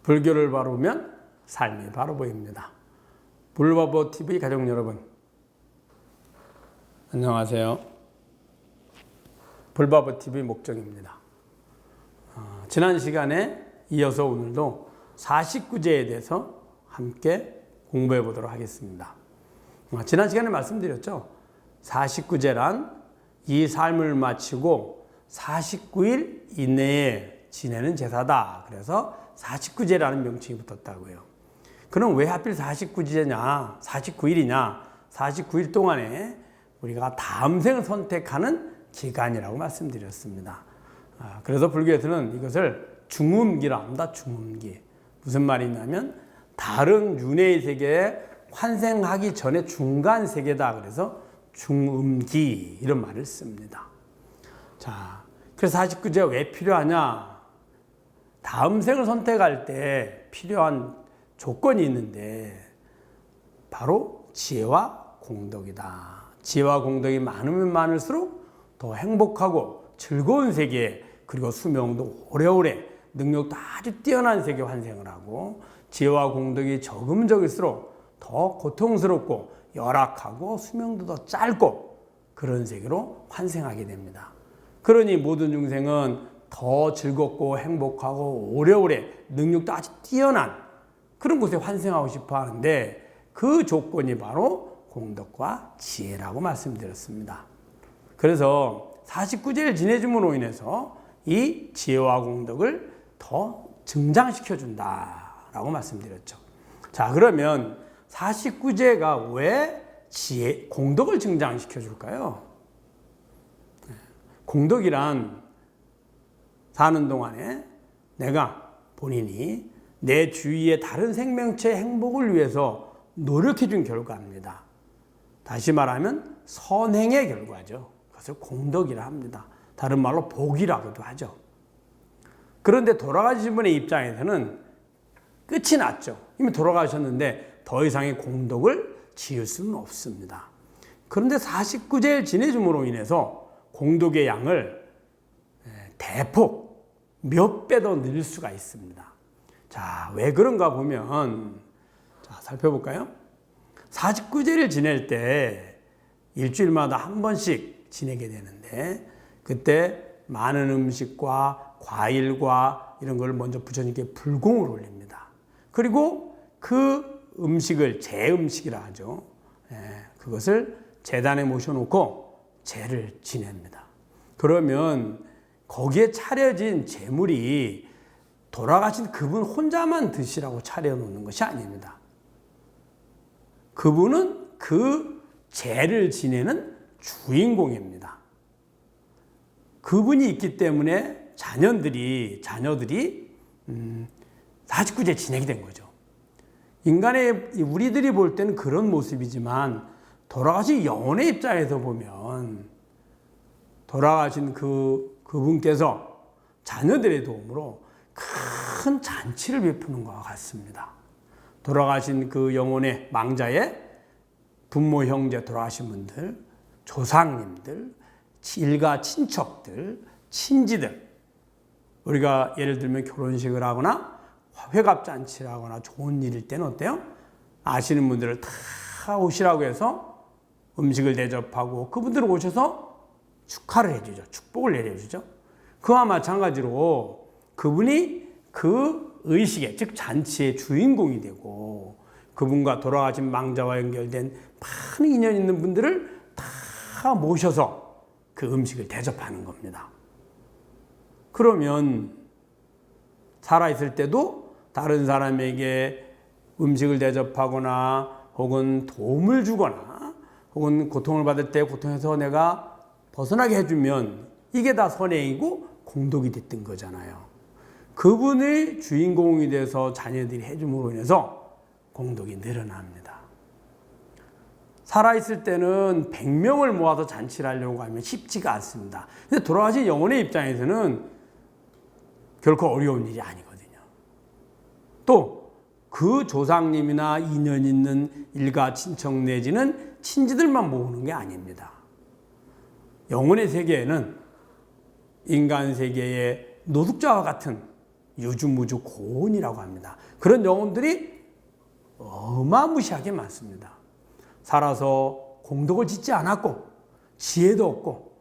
불교를 바로 보면 삶이 바로 보입니다. 불바보TV 가족 여러분, 안녕하세요. 불바보TV 목정입니다. 지난 시간에 이어서 오늘도 49제에 대해서 함께 공부해 보도록 하겠습니다. 지난 시간에 말씀드렸죠. 49제란 이 삶을 마치고 49일 이내에 지내는 제사다. 그래서 49제라는 명칭이 붙었다고요. 그럼 왜 하필 49제냐, 49일이냐, 49일 동안에 우리가 다음 생을 선택하는 기간이라고 말씀드렸습니다. 그래서 불교에서는 이것을 중음기라 합니다. 중음기. 무슨 말이 있냐면 다른 윤회의 세계에 환생하기 전에 중간 세계다. 그래서 중음기 이런 말을 씁니다. 자, 그래서 49제가 왜 필요하냐? 다음 생을 선택할 때 필요한 조건이 있는데 바로 지혜와 공덕이다. 지혜와 공덕이 많으면 많을수록 더 행복하고 즐거운 세계, 그리고 수명도 오래오래, 능력도 아주 뛰어난 세계 환생을 하고, 지혜와 공덕이 적을수록 더 고통스럽고 열악하고 수명도 더 짧고 그런 세계로 환생하게 됩니다. 그러니 모든 중생은 더 즐겁고 행복하고 오래오래 능력도 아주 뛰어난 그런 곳에 환생하고 싶어 하는데 그 조건이 바로 공덕과 지혜라고 말씀드렸습니다. 그래서 49제를 지내줌으로 인해서 이 지혜와 공덕을 더 증장시켜 준다라고 말씀드렸죠. 자, 그러면 49제가 왜 공덕을 증장시켜 줄까요? 공덕이란 사는 동안에 내가 본인이 내 주위의 다른 생명체의 행복을 위해서 노력해 준 결과입니다. 다시 말하면 선행의 결과죠. 그것을 공덕이라 합니다. 다른 말로 복이라고도 하죠. 그런데 돌아가신 분의 입장에서는 끝이 났죠. 이미 돌아가셨는데 더 이상의 공덕을 지을 수는 없습니다. 그런데 49제를 지내줌으로 인해서 공덕의 양을 대폭 몇 배 더 늘릴 수가 있습니다. 자, 왜 그런가 보면, 자, 살펴볼까요? 49제를 지낼 때 일주일마다 한 번씩 지내게 되는데, 그때 많은 음식과 과일과 이런 걸 먼저 부처님께 불공을 올립니다. 그리고 그 음식을 제음식이라 하죠. 그것을 제단에 모셔놓고 제를 지냅니다. 그러면 거기에 차려진 제물이 돌아가신 그분 혼자만 드시라고 차려놓는 것이 아닙니다. 그분은 그 제를 지내는 주인공입니다. 그분이 있기 때문에 자녀들이 49제 지내게 된 거죠. 우리들이 볼 때는 그런 모습이지만 돌아가신 영혼의 입장에서 보면 돌아가신 그분께서 자녀들의 도움으로 큰 잔치를 베푸는 것과 같습니다. 돌아가신 그 영혼의 망자의 부모, 형제 돌아가신 분들, 조상님들, 일가 친척들, 친지들, 우리가 예를 들면 결혼식을 하거나 회갑잔치를 하거나 좋은 일일 때는 어때요? 아시는 분들을 다 오시라고 해서 음식을 대접하고 그분들 오셔서 축하를 해주죠. 축복을 내려주죠. 그와 마찬가지로 그분이 그 의식의, 즉 잔치의 주인공이 되고 그분과 돌아가신 망자와 연결된 많은 인연 있는 분들을 다 모셔서 그 음식을 대접하는 겁니다. 그러면 살아있을 때도 다른 사람에게 음식을 대접하거나 혹은 도움을 주거나 혹은 고통을 받을 때 고통에서 내가 벗어나게 해주면 이게 다 선행이고 공덕이 됐던 거잖아요. 그분의 주인공이 돼서 자녀들이 해줌으로 인해서 공덕이 늘어납니다. 살아있을 때는 100명을 모아서 잔치를 하려고 하면 쉽지가 않습니다. 근데 돌아가신 영혼의 입장에서는 결코 어려운 일이 아니거든요. 또 그 조상님이나 인연 있는 일가 친척 내지는 친지들만 모으는 게 아닙니다. 영혼의 세계에는 인간 세계의 노숙자와 같은 유주무주 고운이라고 합니다. 그런 영혼들이 어마무시하게 많습니다. 살아서 공덕을 짓지 않았고 지혜도 없고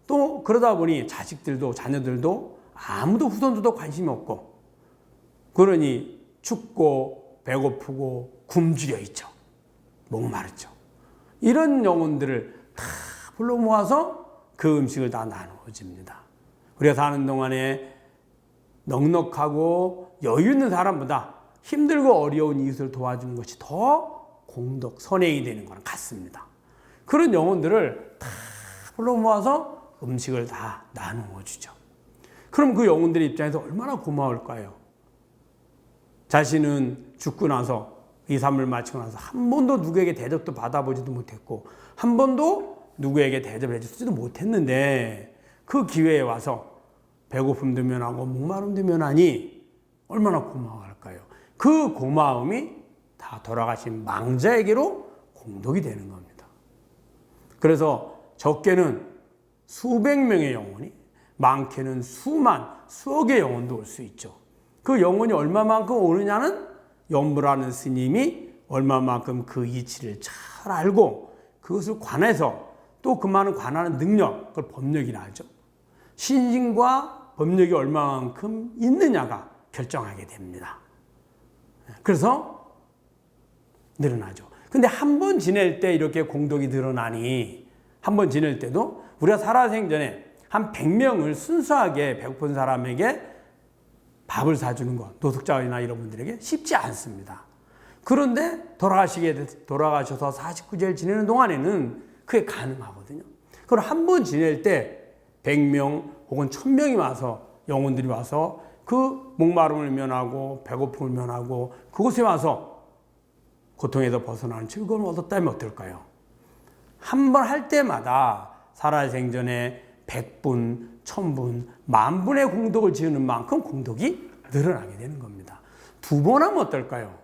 또 그러다 보니 자식들도 자녀들도 아무도 후손들도 관심이 없고 그러니 춥고 배고프고 굶주려 있죠. 목마르죠. 이런 영혼들을 다 불러 모아서 그 음식을 다 나누어 줍니다. 우리가 사는 동안에 넉넉하고 여유 있는 사람보다 힘들고 어려운 이웃을 도와주는 것이 더 공덕, 선행이 되는 거랑 같습니다. 그런 영혼들을 다 불러 모아서 음식을 다 나누어 주죠. 그럼 그 영혼들의 입장에서 얼마나 고마울까요? 자신은 죽고 나서 이 삶을 마치고 나서 한 번도 누구에게 대접도 받아보지도 못했고 한 번도 누구에게 대접을 해주지도 못했는데 그 기회에 와서 배고픔도 면하고 목마름도 면하니 얼마나 고마워할까요? 그 고마움이 다 돌아가신 망자에게로 공덕이 되는 겁니다. 그래서 적게는 수백 명의 영혼이 많게는 수억의 영혼도 올 수 있죠. 그 영혼이 얼마만큼 오느냐는 연부라는 스님이 얼마만큼 그 이치를 잘 알고 그것을 관해서 또 그 많은 관하는 능력, 그걸 법력이라 하죠. 신심과 법력이 얼마만큼 있느냐가 결정하게 됩니다. 그래서 늘어나죠. 근데 한 번 지낼 때 이렇게 공덕이 늘어나니 한 번 지낼 때도 우리가 살아생전에 한 100명을 순수하게 배고픈 사람에게 밥을 사주는 것, 노숙자나 이런 분들에게 쉽지 않습니다. 그런데 돌아가셔서 49제를 지내는 동안에는 그게 가능하거든요. 그럼 한 번 지낼 때 100명 혹은 1000명이 와서 영혼들이 와서 그 목마름을 면하고 배고픔을 면하고 그곳에 와서 고통에서 벗어나는 즐거움을 얻었다면 어떨까요? 한 번 할 때마다 살아생전에 100분, 1000분, 10,000분의 공덕을 지으는 만큼 공덕이 늘어나게 되는 겁니다. 2번 하면 어떨까요?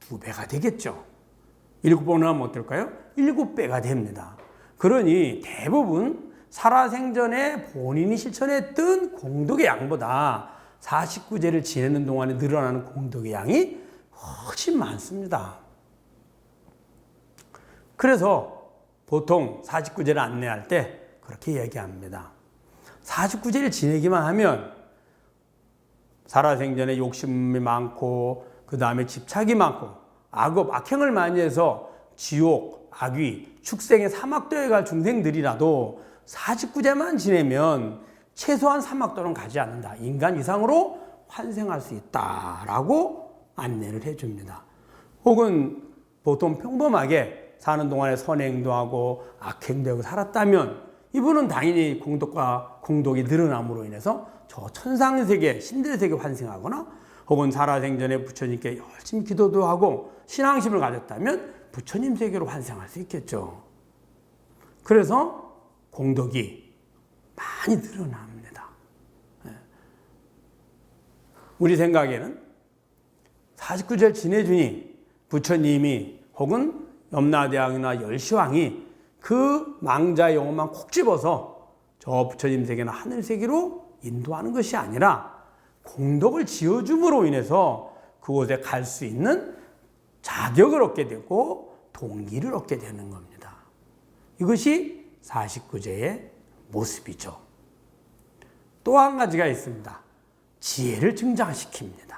2배가 되겠죠. 7번 하면 어떨까요? 7배가 됩니다. 그러니 대부분 살아생전에 본인이 실천했던 공덕의 양보다 49제를 지내는 동안에 늘어나는 공덕의 양이 훨씬 많습니다. 그래서 보통 49제를 안내할 때 그렇게 얘기합니다. 49제를 지내기만 하면 살아생전에 욕심이 많고 그 다음에 집착이 많고 악업, 악행을 많이 해서 지옥, 악귀, 축생의 사막도에 갈 중생들이라도 49제만 지내면 최소한 사막도는 가지 않는다. 인간 이상으로 환생할 수 있다라고 안내를 해줍니다. 혹은 보통 평범하게 사는 동안에 선행도 하고 악행도 하고 살았다면 이분은 당연히 공덕이 늘어남으로 인해서 저 천상세계, 신들세계 환생하거나 혹은 살아생전에 부처님께 열심히 기도도 하고 신앙심을 가졌다면 부처님 세계로 환생할 수 있겠죠. 그래서 공덕이 많이 늘어납니다. 우리 생각에는 49제를 지내주니 부처님이 혹은 염라대왕이나 열시왕이 그 망자의 영혼만 콕 집어서 저 부처님 세계나 하늘 세계로 인도하는 것이 아니라 공덕을 지어줌으로 인해서 그곳에 갈 수 있는 자격을 얻게 되고 동기를 얻게 되는 겁니다. 이것이 49제의 모습이죠. 또 한 가지가 있습니다. 지혜를 증장시킵니다.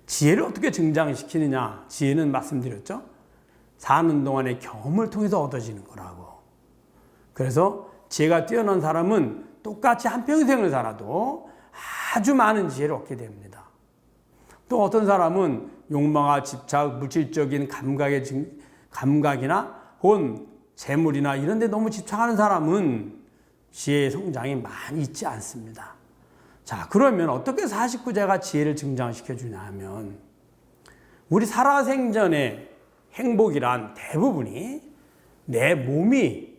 지혜를 어떻게 증장시키느냐? 지혜는 말씀드렸죠. 사는 동안에 경험을 통해서 얻어지는 거라고. 그래서 지혜가 뛰어난 사람은 똑같이 한평생을 살아도 아주 많은 지혜를 얻게 됩니다. 또 어떤 사람은 욕망과 집착, 물질적인 감각이나 혹은 재물이나 이런 데 너무 집착하는 사람은 지혜의 성장이 많이 있지 않습니다. 자, 그러면 어떻게 49제가 지혜를 증장시켜 주냐 하면 우리 살아생전의 행복이란 대부분이 내 몸이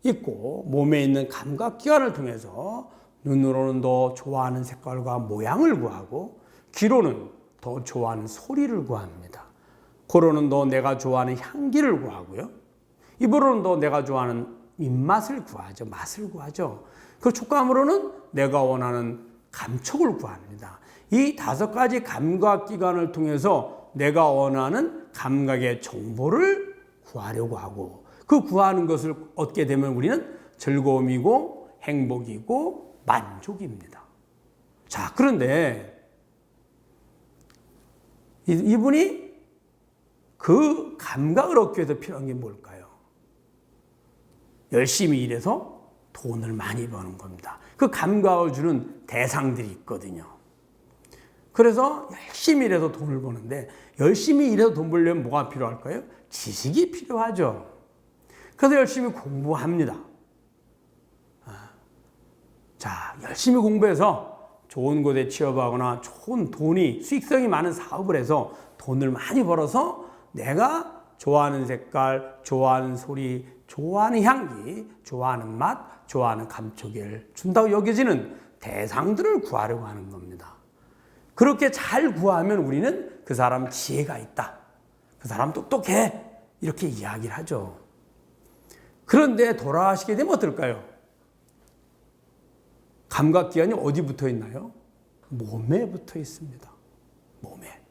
있고 몸에 있는 감각기관을 통해서 눈으로는 더 좋아하는 색깔과 모양을 구하고 귀로는 더 좋아하는 소리를 구합니다. 코로는 더 내가 좋아하는 향기를 구하고요. 입으로는 더 내가 좋아하는 입맛을 구하죠. 맛을 구하죠. 그 촉감으로는 내가 원하는 감촉을 구합니다. 이 5가지 감각기관을 통해서 내가 원하는 감각의 정보를 구하려고 하고, 그 구하는 것을 얻게 되면 우리는 즐거움이고 행복이고 만족입니다. 자, 그런데 이분이 그 감각을 얻기 위해서 필요한 게 뭘까요? 열심히 일해서 돈을 많이 버는 겁니다. 그 감각을 주는 대상들이 있거든요. 그래서 열심히 일해서 돈을 버는데, 열심히 일해서 돈 벌려면 뭐가 필요할까요? 지식이 필요하죠. 그래서 열심히 공부합니다. 자, 열심히 공부해서 좋은 곳에 취업하거나 좋은 돈이 수익성이 많은 사업을 해서 돈을 많이 벌어서 내가 좋아하는 색깔, 좋아하는 소리, 좋아하는 향기, 좋아하는 맛, 좋아하는 감촉을 준다고 여겨지는 대상들을 구하려고 하는 겁니다. 그렇게 잘 구하면 우리는 그 사람 지혜가 있다, 그 사람 똑똑해, 이렇게 이야기를 하죠. 그런데 돌아가시게 되면 어떨까요? 감각기관이 어디 붙어 있나요? 몸에 붙어 있습니다. 몸에.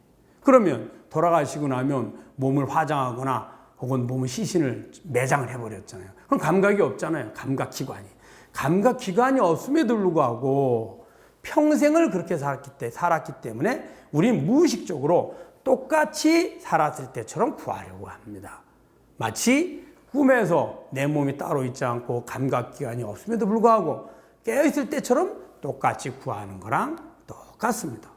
그러면 돌아가시고 나면 몸을 화장하거나 혹은 몸의 시신을 매장을 해버렸잖아요. 그럼 감각이 없잖아요. 감각기관이. 감각기관이 없음에도 불구하고 평생을 그렇게 살았기 때문에 우리는 무의식적으로 똑같이 살았을 때처럼 구하려고 합니다. 마치 꿈에서 내 몸이 따로 있지 않고 감각기관이 없음에도 불구하고 깨어있을 때처럼 똑같이 구하는 거랑 똑같습니다.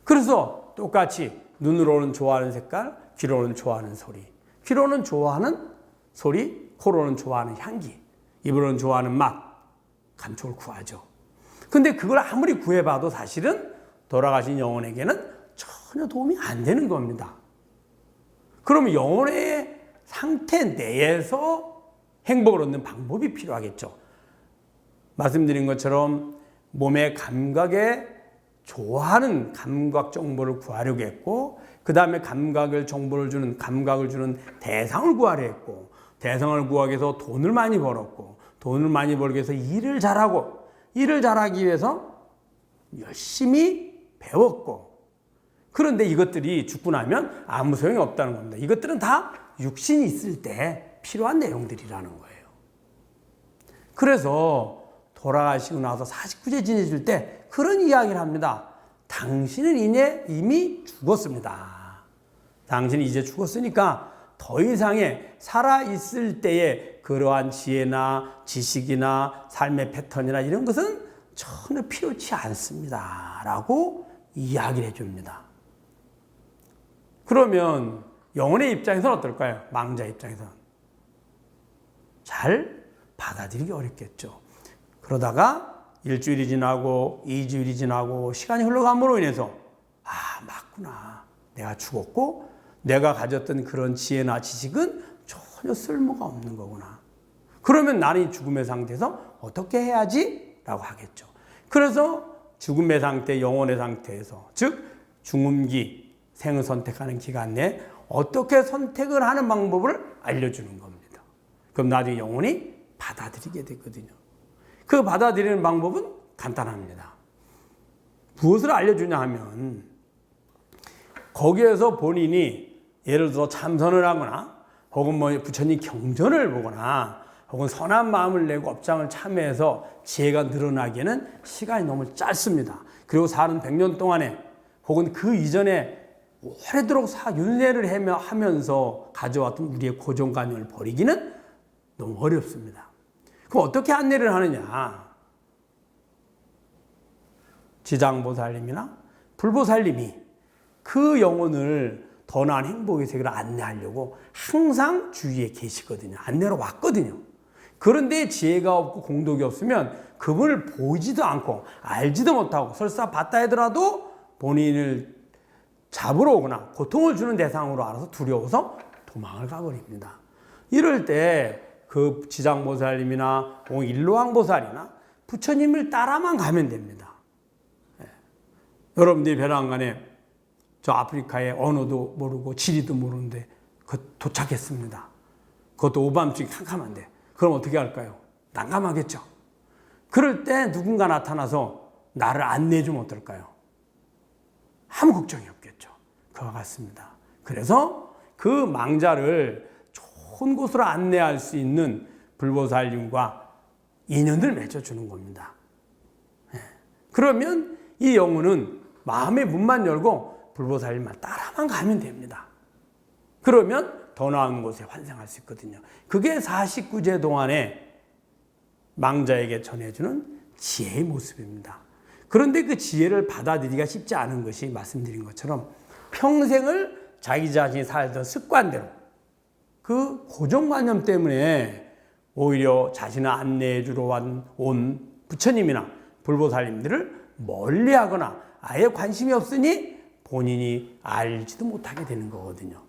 그래서 똑같이 눈으로는 좋아하는 색깔, 귀로는 좋아하는 소리, 귀로는 좋아하는 소리, 코로는 좋아하는 향기, 입으로는 좋아하는 맛, 감촉을 구하죠. 근데 그걸 아무리 구해봐도 사실은 돌아가신 영혼에게는 전혀 도움이 안 되는 겁니다. 그러면 영혼의 상태 내에서 행복을 얻는 방법이 필요하겠죠. 말씀드린 것처럼 몸의 감각에 좋아하는 감각 정보를 구하려고 했고, 그 다음에 감각을 주는 대상을 구하려 했고, 대상을 구하기 위해서 돈을 많이 벌었고, 돈을 많이 벌기 위해서 일을 잘하고, 일을 잘하기 위해서 열심히 배웠고, 그런데 이것들이 죽고 나면 아무 소용이 없다는 겁니다. 이것들은 다 육신이 있을 때 필요한 내용들이라는 거예요. 그래서 돌아가시고 나서 49세 지내실 때 그런 이야기를 합니다. 당신은 이미 죽었습니다. 당신이 이제 죽었으니까 더 이상의 살아있을 때의 그러한 지혜나 지식이나 삶의 패턴이나 이런 것은 전혀 필요치 않습니다. 라고 이야기를 해줍니다. 그러면 영혼의 입장에서는 어떨까요? 망자 입장에서는. 잘 받아들이기 어렵겠죠. 그러다가 일주일이 지나고 2주일이 지나고 시간이 흘러감으로 인해서 맞구나. 내가 죽었고 내가 가졌던 그런 지혜나 지식은 전혀 쓸모가 없는 거구나. 그러면 나는 이 죽음의 상태에서 어떻게 해야지? 라고 하겠죠. 그래서 죽음의 상태, 영혼의 상태에서, 즉 중음기, 생을 선택하는 기간 내에 어떻게 선택을 하는 방법을 알려주는 겁니다. 그럼 나중에 영혼이 받아들이게 되거든요. 그 받아들이는 방법은 간단합니다. 무엇을 알려주냐 하면, 거기에서 본인이 예를 들어 참선을 하거나 혹은 부처님 경전을 보거나 혹은 선한 마음을 내고 업장을 참여해서 지혜가 늘어나기에는 시간이 너무 짧습니다. 그리고 사는 100년 동안에 혹은 그 이전에 오래도록 윤회를 하면서 가져왔던 우리의 고정관념을 버리기는 너무 어렵습니다. 그럼 어떻게 안내를 하느냐? 지장보살님이나 불보살님이 그 영혼을 더 나은 행복의 세계로 안내하려고 항상 주위에 계시거든요. 안내로 왔거든요. 그런데 지혜가 없고 공덕이 없으면 그분을 보지도 않고 알지도 못하고 설사 봤다 하더라도 본인을 잡으러 오거나 고통을 주는 대상으로 알아서 두려워서 도망을 가버립니다. 이럴 때 그 지장보살님이나 일로왕보살이나 부처님을 따라만 가면 됩니다. 여러분들이 벼랑간에 저 아프리카의 언어도 모르고 지리도 모르는데 도착했습니다. 그것도 오밤중에 캄캄한데 그럼 어떻게 할까요? 난감하겠죠. 그럴 때 누군가 나타나서 나를 안내해 주면 어떨까요? 아무 걱정이 없겠죠. 그와 같습니다. 그래서 그 망자를 좋은 곳으로 안내할 수 있는 불보살님과 인연을 맺어주는 겁니다. 그러면 이 영혼은 마음의 문만 열고 불보살님만 따라만 가면 됩니다. 그러면 더 나은 곳에 환생할 수 있거든요. 그게 49제 동안에 망자에게 전해주는 지혜의 모습입니다. 그런데 그 지혜를 받아들이기가 쉽지 않은 것이 말씀드린 것처럼 평생을 자기 자신이 살던 습관대로 그 고정관념 때문에 오히려 자신을 안내해 주러 온 부처님이나 불보살님들을 멀리하거나 아예 관심이 없으니 본인이 알지도 못하게 되는 거거든요.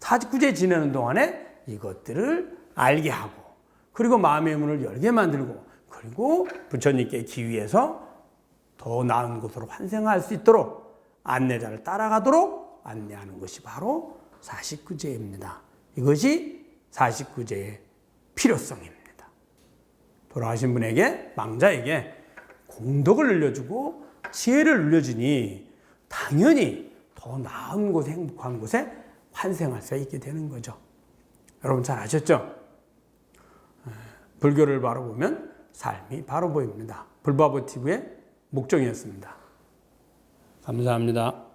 49제 지내는 동안에 이것들을 알게 하고 그리고 마음의 문을 열게 만들고 그리고 부처님께 기위해서 더 나은 곳으로 환생할 수 있도록 안내자를 따라가도록 안내하는 것이 바로 49제입니다. 이것이 49제의 필요성입니다. 돌아가신 분에게, 망자에게 공덕을 늘려주고 지혜를 늘려주니 당연히 더 나은 곳에, 행복한 곳에 환생할 수 있게 되는 거죠. 여러분 잘 아셨죠? 불교를 바로 보면 삶이 바로 보입니다. 불바보 TV의 목종이었습니다. 감사합니다.